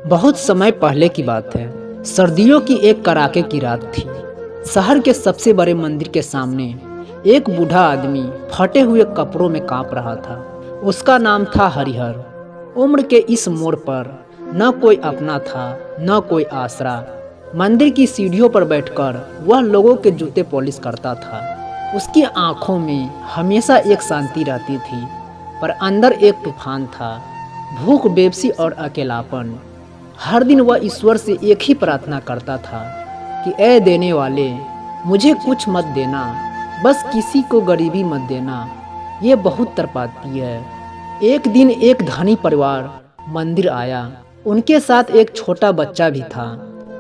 बहुत समय पहले की बात है। सर्दियों की एक कड़ाके की रात थी। शहर के सबसे बड़े मंदिर के सामने एक बूढ़ा आदमी फटे हुए कपड़ों में कांप रहा था। उसका नाम था हरिहर। उम्र के इस मोड़ पर न कोई अपना था, न कोई आसरा। मंदिर की सीढ़ियों पर बैठकर वह लोगों के जूते पॉलिश करता था। उसकी आंखों में हमेशा एक शांति रहती थी, पर अंदर एक तूफान था, भूख, बेबसी और अकेलापन। हर दिन वह ईश्वर से एक ही प्रार्थना करता था कि ऐ देने वाले, मुझे कुछ मत देना, बस किसी को गरीबी मत देना, ये बहुत तड़पाती है। एक दिन एक धनी परिवार मंदिर आया। उनके साथ एक छोटा बच्चा भी था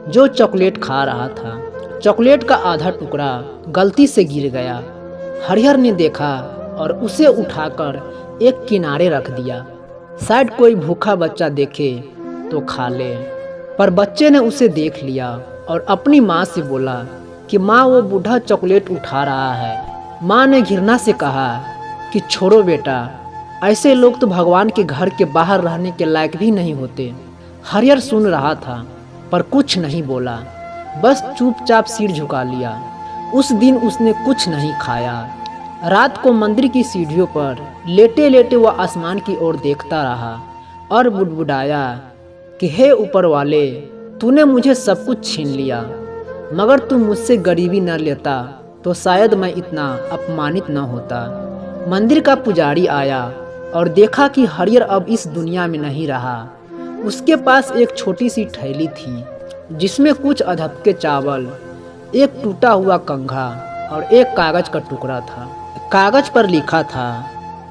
जो चॉकलेट खा रहा था। चॉकलेट का आधा टुकड़ा गलती से गिर गया। हरिहर ने देखा और उसे उठाकर एक किनारे रख दिया, शायद कोई भूखा बच्चा देखे तो खा ले। पर बच्चे ने उसे देख लिया और अपनी माँ से बोला कि माँ, वो बूढ़ा चॉकलेट उठा रहा है। माँ ने घृणा से कहा कि छोड़ो बेटा, ऐसे लोग तो भगवान के घर के बाहर रहने के लायक भी नहीं होते। हरिहर सुन रहा था पर कुछ नहीं बोला, बस चुपचाप सिर झुका लिया। उस दिन उसने कुछ नहीं खाया। रात को मंदिर की सीढ़ियों पर लेटे लेटे वह आसमान की ओर देखता रहा और बुड़बुड़ाया कि हे ऊपर वाले, तूने मुझे सब कुछ छीन लिया, मगर तू मुझसे गरीबी न लेता तो शायद मैं इतना अपमानित न होता। मंदिर का पुजारी आया और देखा कि हरिहर अब इस दुनिया में नहीं रहा। उसके पास एक छोटी सी थैली थी जिसमें कुछ अधपके चावल, एक टूटा हुआ कंघा और एक कागज का टुकड़ा था। कागज पर लिखा था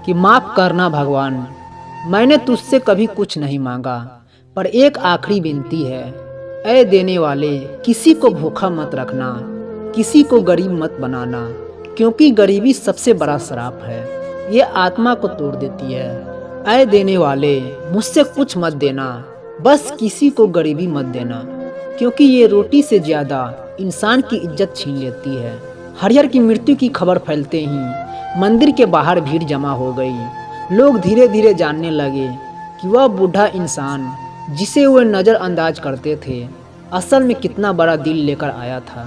कि माफ़ करना भगवान, मैंने तुझसे कभी कुछ नहीं मांगा, पर एक आखिरी विनती है, ऐ देने वाले, किसी को भूखा मत रखना, किसी को गरीब मत बनाना, क्योंकि गरीबी सबसे बड़ा श्राप है, ये आत्मा को तोड़ देती है। ऐ देने वाले, मुझसे कुछ मत देना, बस किसी को गरीबी मत देना, क्योंकि ये रोटी से ज़्यादा इंसान की इज्जत छीन लेती है। हरिहर की मृत्यु की खबर फैलते ही मंदिर के बाहर भीड़ जमा हो गई। लोग धीरे धीरे जानने लगे कि वह बूढ़ा इंसान जिसे वे नज़रअंदाज करते थे, असल में कितना बड़ा दिल लेकर आया था।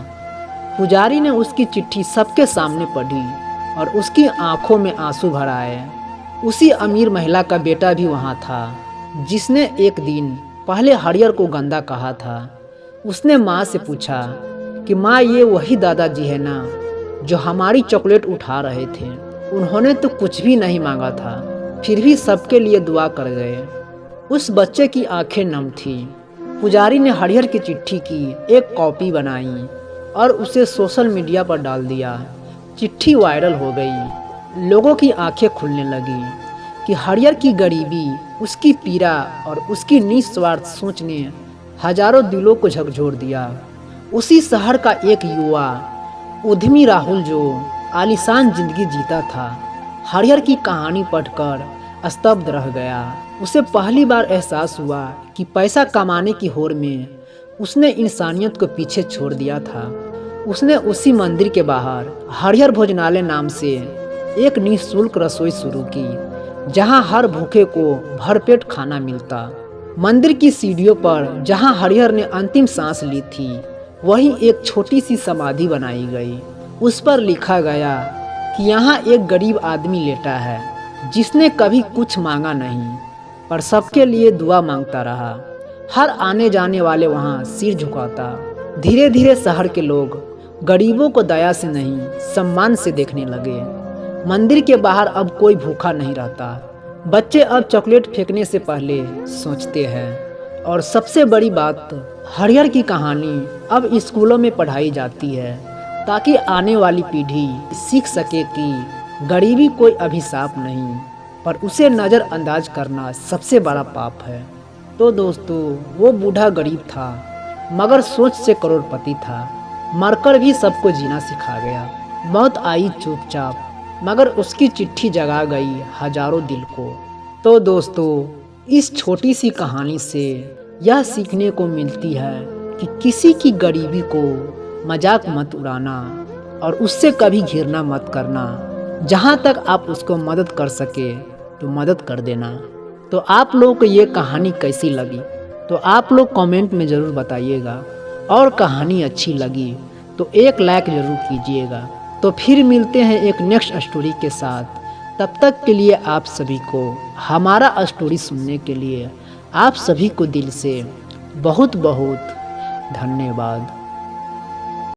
पुजारी ने उसकी चिट्ठी सबके सामने पढ़ी और उसकी आंखों में आंसू भर आए। उसी अमीर महिला का बेटा भी वहाँ था जिसने एक दिन पहले हरिहर को गंदा कहा था। उसने माँ से पूछा कि माँ, ये वही दादाजी है ना जो हमारी चॉकलेट उठा रहे थे? उन्होंने तो कुछ भी नहीं मांगा था, फिर भी सबके लिए दुआ कर गए। उस बच्चे की आंखें नम थी। पुजारी ने हरिहर की चिट्ठी की एक कॉपी बनाई और उसे सोशल मीडिया पर डाल दिया। चिट्ठी वायरल हो गई। लोगों की आंखें खुलने लगी कि हरिहर की गरीबी, उसकी पीड़ा और उसकी निस्वार्थ सोच ने हजारों दिलों को झकझोर दिया। उसी शहर का एक युवा उद्यमी राहुल, जो आलीशान जिंदगी जीता था, हरिहर की कहानी पढ़कर स्तब्ध रह गया। उसे पहली बार एहसास हुआ कि पैसा कमाने की होड़ में उसने इंसानियत को पीछे छोड़ दिया था। उसने उसी मंदिर के बाहर हरिहर भोजनालय नाम से एक निःशुल्क रसोई शुरू की, जहां हर भूखे को भरपेट खाना मिलता। मंदिर की सीढ़ियों पर जहां हरिहर ने अंतिम सांस ली थी, वहीं एक छोटी सी समाधि बनाई गई। उस पर लिखा गया कि यहाँ एक गरीब आदमी लेटा है जिसने कभी कुछ मांगा नहीं, पर सबके लिए दुआ मांगता रहा। हर आने जाने वाले वहाँ सिर झुकाता। धीरे धीरे शहर के लोग गरीबों को दया से नहीं, सम्मान से देखने लगे। मंदिर के बाहर अब कोई भूखा नहीं रहता। बच्चे अब चॉकलेट फेंकने से पहले सोचते हैं। और सबसे बड़ी बात, हरिहर की कहानी अब स्कूलों में पढ़ाई जाती है, ताकि आने वाली पीढ़ी सीख सके कि गरीबी कोई अभिशाप नहीं, पर उसे नज़रअंदाज करना सबसे बड़ा पाप है। तो दोस्तों, वो बूढ़ा गरीब था मगर सोच से करोड़पति था। मरकर भी सबको जीना सिखा गया। मौत आई चुपचाप, मगर उसकी चिट्ठी जगा गई हजारों दिल को। तो दोस्तों, इस छोटी सी कहानी से यह सीखने को मिलती है कि किसी की गरीबी को मजाक मत उड़ाना और उससे कभी घृणा मत करना। जहाँ तक आप उसको मदद कर सके तो मदद कर देना। तो आप लोगों को ये कहानी कैसी लगी तो आप लोग कमेंट में ज़रूर बताइएगा, और कहानी अच्छी लगी तो एक लाइक ज़रूर कीजिएगा। तो फिर मिलते हैं एक नेक्स्ट स्टोरी के साथ। तब तक के लिए आप सभी को, हमारा स्टोरी सुनने के लिए आप सभी को दिल से बहुत बहुत धन्यवाद।